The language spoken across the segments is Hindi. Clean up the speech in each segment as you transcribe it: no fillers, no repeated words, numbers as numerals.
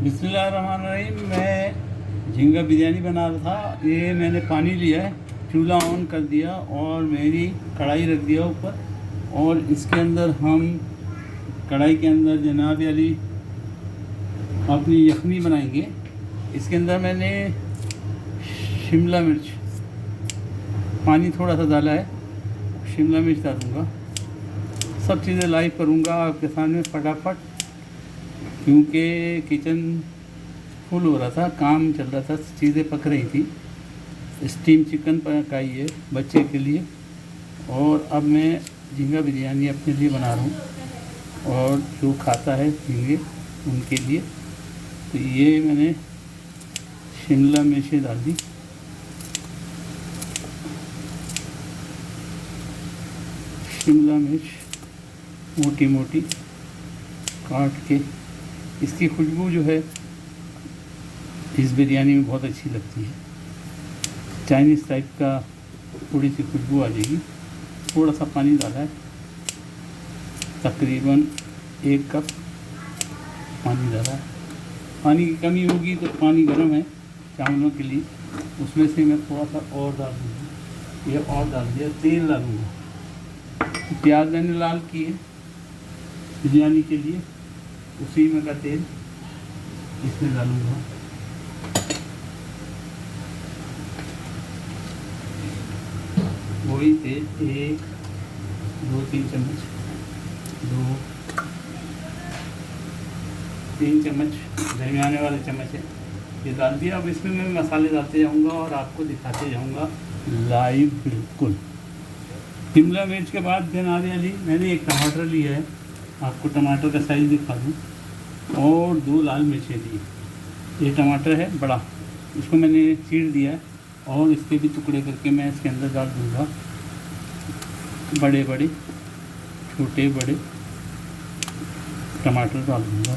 बिस्मिल्लाहिर्रहमानिर्रहीम। मैं झींगा बिरयानी बना रहा था। ये मैंने पानी लिया है, चूल्हा ऑन कर दिया और मेरी कढ़ाई रख दिया ऊपर। और इसके अंदर हम कढ़ाई के अंदर जनाब अली अपनी यखनी बनाएंगे। इसके अंदर मैंने शिमला मिर्च, पानी थोड़ा सा डाला है, शिमला मिर्च डालूँगा। सब चीज़ें लाइव करूँगा आपके सामने फटाफट, क्योंकि किचन फुल हो रहा था, काम चल रहा था, चीज़ें पक रही थी। स्टीम चिकन पकाई है बच्चे के लिए, और अब मैं झींगा बिरयानी अपने लिए बना रहा हूँ और जो खाता है झींगे उनके लिए। तो ये मैंने शिमला मिर्च डाल दी, शिमला मिर्च मोटी मोटी काट के। इसकी खुशबू जो है इस बिरयानी में बहुत अच्छी लगती है, चाइनीज़ टाइप का थोड़ी सी खुशबू आ जाएगी। थोड़ा सा पानी डाला है, तकरीबन 1 कप पानी डाला है। पानी की कमी होगी तो पानी गर्म है चावलों के लिए, उसमें से मैं थोड़ा सा और डाल दूँगा। ये और डाल दिया। तेल डालूँगा, प्याज मैंने लाल की है बिरयानी के लिए, उसी में का तेल इसमें डालूँगा। वही तेल 1 2 3 चम्मच, 2 3 चम्मच दरमियाने वाले चम्मच है, ये डाल दिया। अब इसमें मैं मसाले डालते जाऊँगा और आपको दिखाते जाऊँगा लाइव बिल्कुल। शिमला मिर्च के बाद जनाब अली मैंने एक टमाटर लिया है, आपको टमाटर का साइज़ दिखा दूँ, और 2 लाल मिर्चें दी। ये टमाटर है बड़ा, इसको मैंने चीर दिया है और इसके भी टुकड़े करके मैं इसके अंदर डाल दूँगा। बड़े बड़े छोटे बड़े टमाटर डाल दूँगा।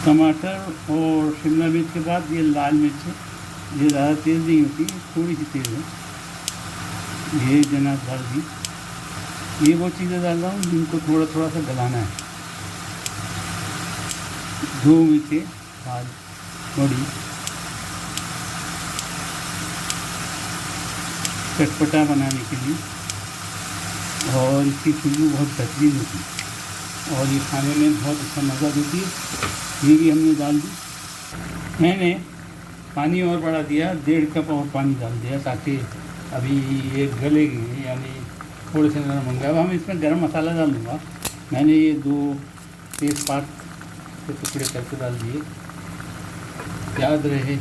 टमाटर और शिमला मिर्च के बाद ये लाल मिर्च है, ये ज़्यादा तेज़ नहीं होती, थोड़ी सी तेज़ है। ये जनाब डाल दी। ये वो चीज़ें डाल रहा हूँ जिनको थोड़ा थोड़ा सा गलाना है। 2 मिर्चें लाल बड़ी, चटपटा बनाने के लिए, और इसकी खुशबू बहुत बेहतरीन होती है और ये खाने में बहुत अच्छा मज़ा देती है। ये भी हमने डाल दी। मैंने पानी और बढ़ा दिया, 1.5 कप और पानी डाल दिया ताकि अभी ये गलेगी, यानी थोड़े से नरम होंगे। अब हम इसमें गरम मसाला डाल दूँगा। मैंने ये 2 तेज़पात के टुकड़े करके डाल दिए। याद रहे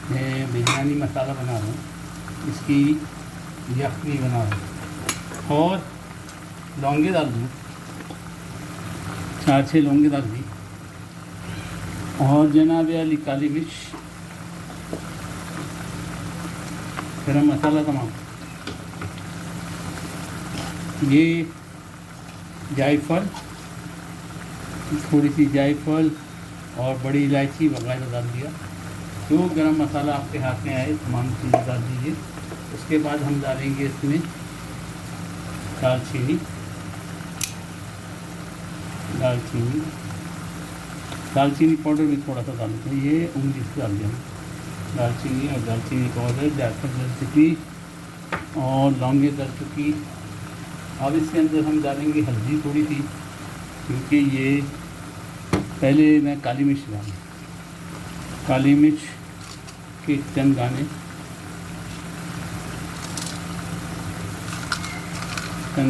मैं बिरयानी मसाला बना रहा हूँ, इसकी यखनी बना रहा हूँ। और लौंगे डाल दूँ, 4-6 लौंगे डाल दी। और जनाब अली काली मिर्च, गरम मसाला तमाम, ये जायफल, थोड़ी सी जायफल और बड़ी इलायची वगैरह डाल दिया। जो गरम मसाला आपके हाथ में आए तमाम चीज़ें डाल दीजिए। उसके बाद हम डालेंगे इसमें दालचीनी, दालचीनी पाउडर भी थोड़ा सा डाल दें, ये उंगली से डाल दिया। दालचीनी और दालचीनी पाउडर, जायफल डल चुकी और लौंगे डल चुकी। अब इसके अंदर हम डालेंगे हल्दी थोड़ी सी, क्योंकि ये पहले मैं काली मिर्च डाली, काली मिर्च के चंद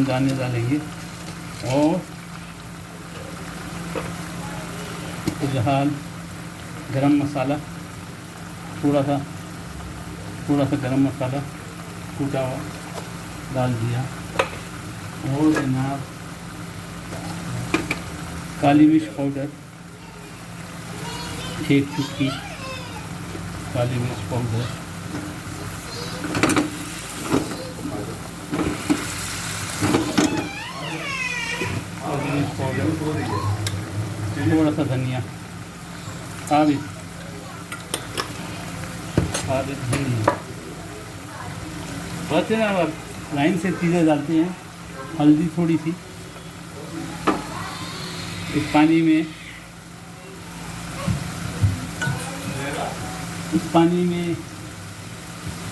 दाने डालेंगे। और फिलहाल गरम मसाला, थोड़ा सा गरम मसाला कूटा हुआ डाल दिया। और जनाब काली मिर्च पाउडर, 1 चुटकी काली मिर्च पाउडर, थोड़ा सा धनिया, काबिज धनिया। बस है ना, अब लाइन से चीज़ें डालते हैं। हल्दी थोड़ी सी, इस पानी में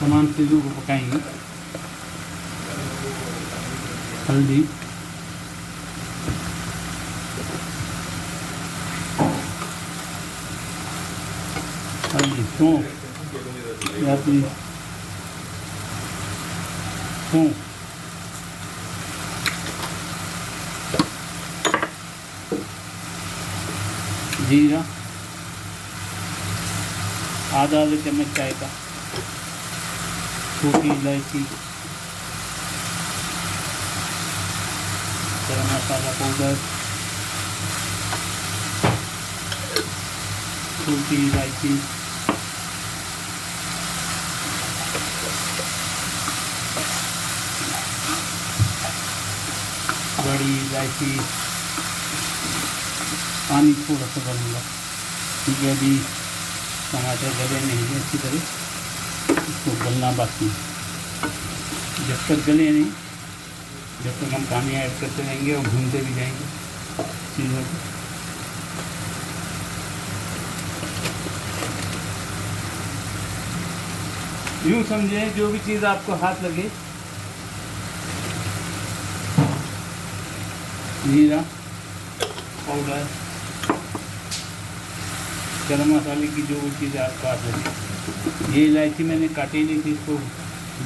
तमाम चीज़ों को पकाएंगे। हल्दी, सौंफ या फिर सौंफ, जीरा, आधा चम्मच चाय का, छोटी इलायची, गरम मसाला पाउडर, छोटी इलायची, बड़ी इलायची, पानी थोड़ा सा डालूंगा क्योंकि अभी टमाटर गले नहीं है अच्छी तरह, इसको गलना बाकी। जब तक गले नहीं, जब तक हम पानी ऐड करते रहेंगे और भूनते भी जाएंगे चीज़ों को। यूँ समझें जो भी चीज़ आपको हाथ लगे, जीरा पाउडर, गरम मसाले की जो भी चीज़ आप काट लगे। ये इलायची मैंने काटी नहीं थी, इसको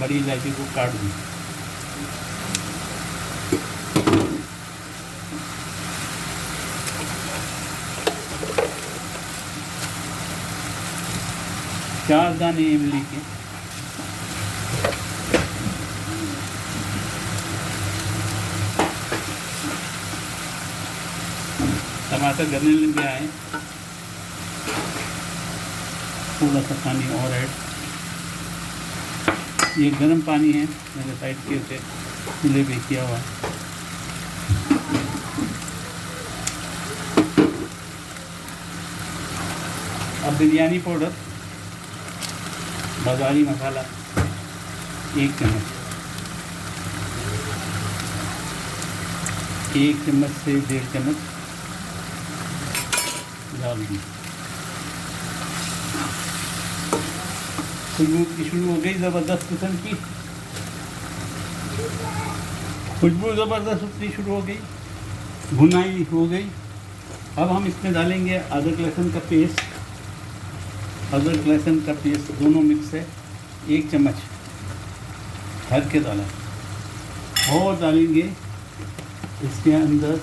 बड़ी इलायची को काट दी। चार दाने इमली के, टमाटर गलने लग गया है, थोड़ा सा पानी और ऐड। ये गर्म पानी है, मैंने साइड के उसे चूल्हे पे किया हुआ है। अब बिरयानी पाउडर, बाज़ारी मसाला 1 चम्मच, 1 चम्मच से 1.5 चम्मच डाल दी। खुशबू की शुरू हो गई ज़बरदस्त किस्म की, खुशबू ज़बरदस्त उतनी शुरू हो गई, भुनाई हो गई। अब हम इसमें डालेंगे अदरक लहसुन का पेस्ट। अदरक लहसुन का पेस्ट दोनों मिक्स है, 1 चम्मच भर के डाला। और डालेंगे इसके अंदर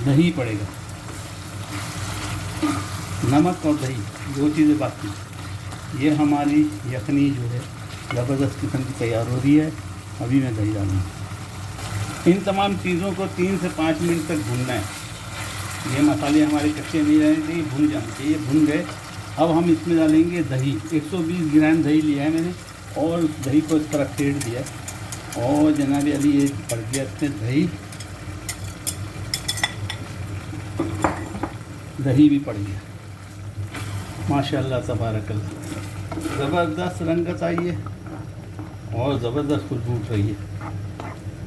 दही पड़ेगा, नमक और दही 2 चीज़ें बाकी। ये हमारी यखनी जो है ज़बरदस्त किस्म की तैयार हो रही है। अभी मैं दही डालूँगा। इन तमाम चीज़ों को 3 से 5 मिनट तक भूनना है। ये मसाले हमारे कच्चे नहीं रहने चाहिए, भून जाने चाहिए। भून गए, अब हम इसमें डालेंगे दही। 120 ग्राम दही लिया है मैंने और दही को इस तरह फेंट दिया और जनाब अली ये पड़ गया इसमें दही भी पड़ गया। माशाअल्लाह तबारकल्लाह, ज़बरदस्त रंगत आई है और ज़बरदस्त खुशबू उठ रही है।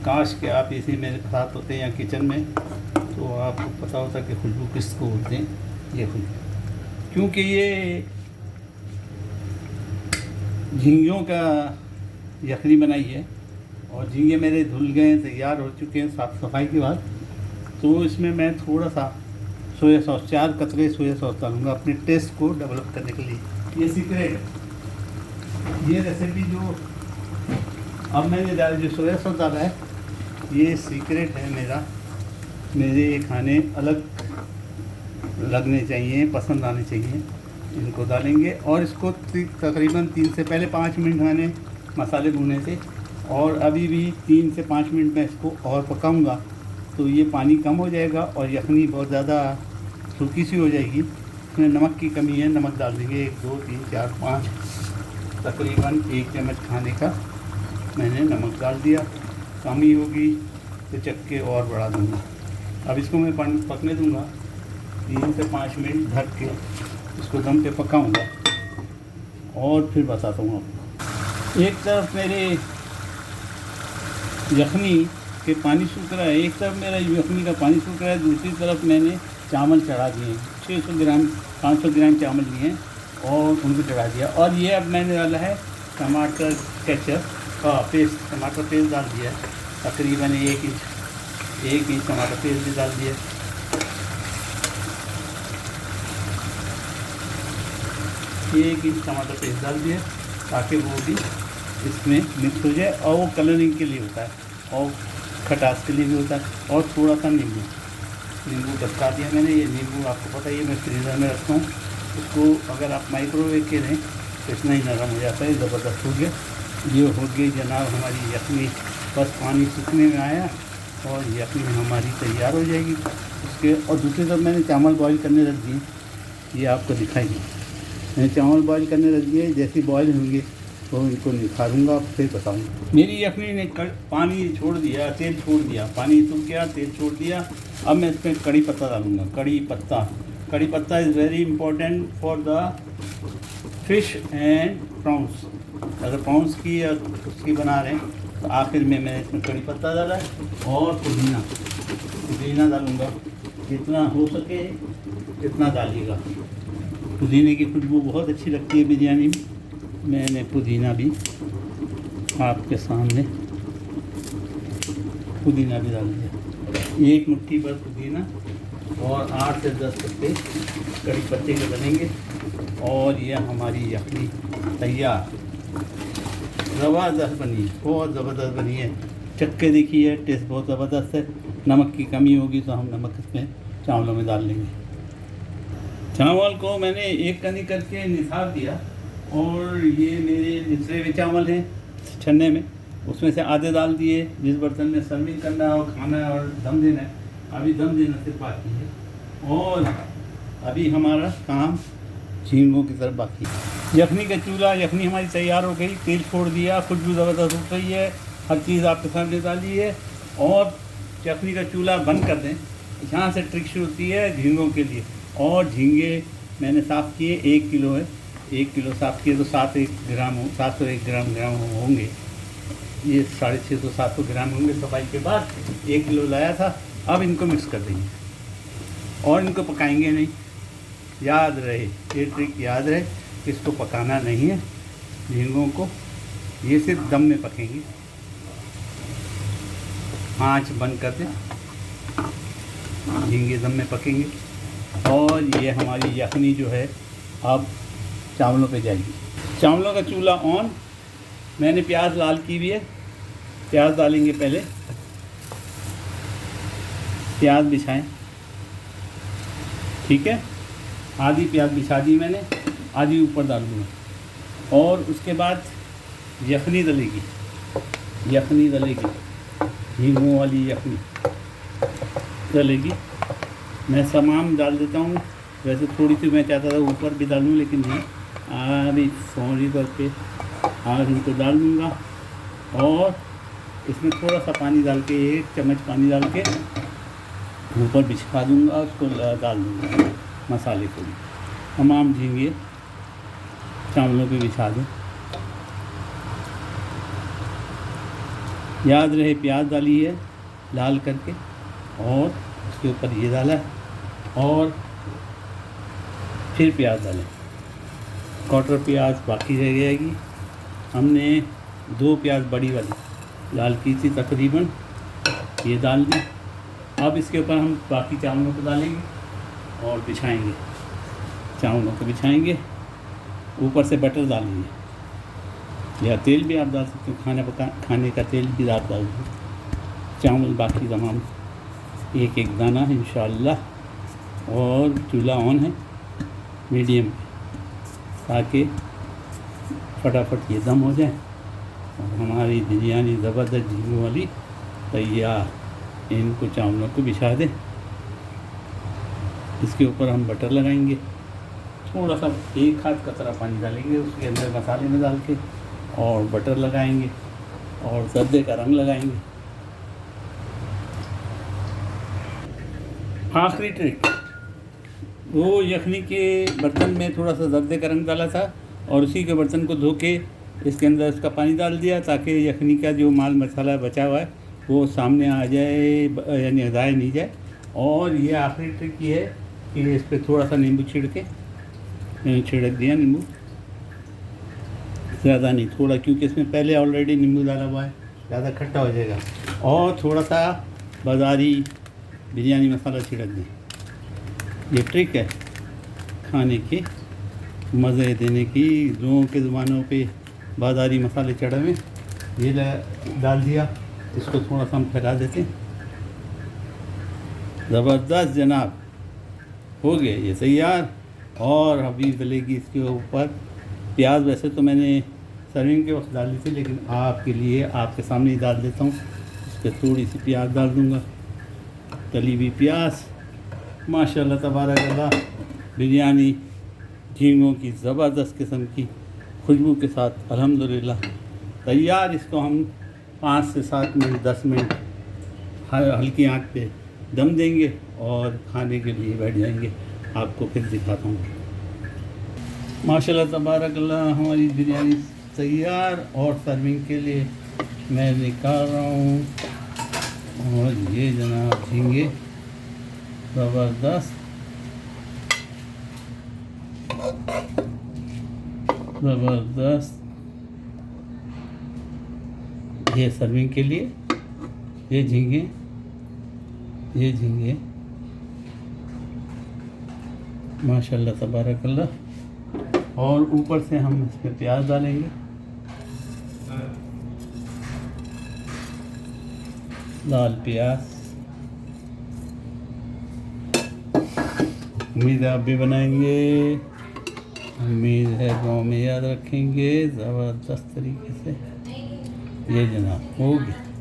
काश कि आप इसी मेरे साथ होते या किचन में, तो आपको पता होता कि खुशबू किसको बोलते हैं। ये खुशबू क्योंकि ये झींगों का यखनी बनाई है और झींगे मेरे धुल गए हैं, तैयार हो चुके हैं साफ़ सफाई के बाद। तो इसमें मैं थोड़ा सा सोया सॉस, 4 कतरे सोया सॉस डालूँगा अपने टेस्ट को डेवलप करने के लिए। ये सीक्रेट है, ये रेसिपी जो अब मैंने डाला, जो सोया सॉस डाला है, ये सीक्रेट है मेरा। मेरे ये खाने अलग लगने चाहिए, पसंद आने चाहिए। इनको डालेंगे और इसको तकरीबन 3 से पहले 5 मिनट मैंने मसाले भुने थे और अभी भी 3 से 5 मिनट में इसको और पकाऊंगा तो ये पानी कम हो जाएगा और यखनी बहुत ज़्यादा सूखी सी हो जाएगी। इसमें नमक की कमी है, नमक डाल देंगे 1 2 3 4 5 तकरीबन 1 चम्मच खाने का मैंने नमक डाल दिया। कमी होगी तो चक्के और बढ़ा दूँगा। अब इसको मैं पकने दूँगा 3 से 5 मिनट ढक के, इसको दम पे पकाऊंगा और फिर बताता हूँ आपको। एक तरफ मेरे यखनी कि पानी सूख रहा है। एक तरफ मेरा यखनी का पानी सूख रहा है, दूसरी तरफ मैंने चावल चढ़ा दिए। 600 ग्राम 500 ग्राम चावल लिए हैं और उनको चढ़ा दिया। और ये अब मैंने डाला है टमाटर केचप का पेस्ट, टमाटर पेस्ट डाल दिया है। तकरीबन 1 इंच टमाटर पेस्ट भी डाल दिया। एक इंच टमाटर पेस्ट डाल दिया ताकि वो भी इसमें मिक्स हो जाए। और वो कलरिंग के लिए होता है और खटास के लिए भी होता है। और थोड़ा सा नींबू दबका दिया मैंने। ये नींबू आपको पता ही है, मैं फ्रीज़र में रखता हूँ। उसको अगर आप माइक्रोवेव के दें तो इतना ही नरम हो जाता है। ज़बरदस्त हो गया। ये हो गई जनाब हमारी यखनी। बस पानी सूखने में आया और यखनी हमारी तैयार हो जाएगी। उसके और दूसरी तरफ मैंने चावल बॉईल करने रख दिए। ये आपको दिखाएंगे, मैंने चावल बॉईल करने रख दिए। जैसे बॉईल होंगे तो इनको निखारूंगा, फिर बताऊंगा। मेरी यखनी ने पानी छोड़ दिया, तेल छोड़ दिया, पानी सूख गया, तेल छोड़ दिया। अब मैं इसमें कड़ी पत्ता डालूँगा। कड़ी पत्ता is very important for the fish and prawns. अगर प्रॉन्स की या उसकी बना रहे हैं तो आखिर में मैंने इसमें कड़ी पत्ता डाला है और पुदीना डालूँगा। जितना हो सके इतना डालिएगा। पुदीने की खुशबू बहुत अच्छी लगती है बिरयानी में। मैंने पुदीना भी आपके सामने पुदीना भी डाल दिया। 1 मुट्ठी भर पुदीना और 8 से 10 पत्ते कड़ी पत्ते के बनेंगे। और यह हमारी यखनी तैयार। ज़बरदस्त बनी है, बहुत ज़बरदस्त बनी है। चक्के देखिए, टेस्ट बहुत ज़बरदस्त है। नमक की कमी होगी तो हम नमक इसमें चावलों में डाल लेंगे। चावल को मैंने एक कनी करके निथार दिया और ये मेरे निचले हुए चावल हैं छन्ने में, उसमें से आधे डाल दिए। जिस बर्तन में सर्विंग करना है और खाना है और दम देना है, अभी दम देना सिर्फ बाकी है। और अभी हमारा काम झींगों की तरफ बाकी है। यखनी का चूल्हा, यखनी हमारी तैयार हो गई। तेल छोड़ दिया, खुशबू ज़बरदस्त उठ रही है। हर चीज़ आपके सामने डाली है। और यखनी का चूल्हा बंद कर दें। यहाँ से ट्रिक शुरू होती है झींगों के लिए। और झींगे मैंने साफ़ किए, 1 किलो है। 1 किलो साफ़ किए तो 701 ग्राम होंगे। ये 650-700 ग्राम होंगे सफाई के बाद। 1 किलो लाया था। अब इनको मिक्स कर देंगे और इनको पकाएंगे नहीं। याद रहे, ये ट्रिक याद रहे, इसको पकाना नहीं है झींगों को। ये सिर्फ दम में पकेंगे। आँच बंद कर दें, झींगे दम में पकेंगे। और ये हमारी यखनी जो है अब चावलों पे जाएगी। चावलों का चूल्हा ऑन। मैंने प्याज लाल की भी है। प्याज डालेंगे पहले। प्याज बिछाएं, ठीक है। आधी प्याज बिछा दी मैंने, आधी ऊपर डाल दूँगा। और उसके बाद यखनी डलेगी, झींगों वाली यखनी डलेगी। मैं तमाम डाल देता हूँ। वैसे थोड़ी सी मैं चाहता था ऊपर भी डालूँ, लेकिन नहीं, अभी फौरी तौर पे आज इनको डाल दूँगा। और इसमें थोड़ा सा पानी डाल के, 1 चम्मच पानी डाल के ऊपर बिछा दूँगा। उसको डाल दूँगा मसाले को भी। तमाम झींगे चावलों पे बिछा दें। याद रहे प्याज डाली है लाल करके और उसके ऊपर ये डाला और फिर प्याज डालें। 1/4 प्याज बाकी रह जाएगी। हमने 2 प्याज बड़ी वाली लाल की थी तकरीबन, ये डाल दी। अब इसके ऊपर हम बाकी चावलों को डालेंगे और बिछाएंगे। चावलों को बिछाएंगे, ऊपर से बटर डालेंगे या तेल भी आप डाल सकते हो। खाने का तेल भी आप डाल दीजिए। चावल बाकी तमाम 1-1 दाना है इंशाअल्लाह। और चूल्हा ऑन है मीडियम पे, ताकि फटाफट ये दम हो जाए और हमारी बिरयानी ज़बरदस्त झींगों वाली तैयार। इनको चावलों को बिछा दें। इसके ऊपर हम बटर लगाएंगे। थोड़ा सा 1 हाथ कतरा पानी डालेंगे उसके अंदर मसाले में डाल के, और बटर लगाएंगे और जर्दे का रंग लगाएंगे। आखिरी ट्रिक, वो यखनी के बर्तन में थोड़ा सा जर्दे का रंग डाला था और उसी के बर्तन को धो के इसके अंदर उसका पानी डाल दिया, ताकि यखनी का जो माल मसाला बचा हुआ है वो सामने आ जाए, यानी ज़ाया नहीं जाए। और ये आखिरी ट्रिक ये है कि इस पर थोड़ा सा नींबू छिड़के, मैंने छिड़क दिया नींबू, ज़्यादा नहीं, थोड़ा, क्योंकि इसमें पहले ऑलरेडी नींबू डाला हुआ है, ज़्यादा खट्टा हो जाएगा। और थोड़ा सा बाज़ारी बिरयानी मसाला छिड़क दें। ये ट्रिक है खाने की, मज़े देने की। लोगों के ज़ुबानों पे बाज़ारी मसाले चढ़े हुए, ये डाल दिया, इसको थोड़ा सा हम फैला देते हैं। ज़बरदस्त जनाब, हो गए ये तैयार। और अभी डलेगी इसके ऊपर प्याज। वैसे तो मैंने सर्विंग के वक्त डाली थी, लेकिन आपके लिए आपके सामने ही डाल देता हूँ। इस पर थोड़ी सी प्याज डाल दूँगा, तली हुई प्याज। माशाल्लाह तबारक अल्लाह, बिरयानी झींगों की ज़बरदस्त किस्म की खुशबू के साथ अल्हम्दुलिल्लाह तैयार। इसको हम 5 से 7 मिनट 10 मिनट हल्की आंच पे दम देंगे और खाने के लिए बैठ जाएंगे। आपको फिर दिखाता हूँ। माशाल्लाह तबारक अल्लाह, हमारी बिरयानी तैयार और सर्विंग के लिए मैं निकाल रहा हूँ। और ये जनाब झींगे ज़बरदस्त ज़बरदस्त, ये सर्विंग के लिए ये झींगे माशाल्लाह तबारक अल्लाह। और ऊपर से हम इस पर प्याज डालेंगे, लाल प्याज। उम्मीद है आप भी बनाएंगे, उम्मीद है गाँव में याद रखेंगे ज़बरदस्त तरीके से। ये जनाब हो गया।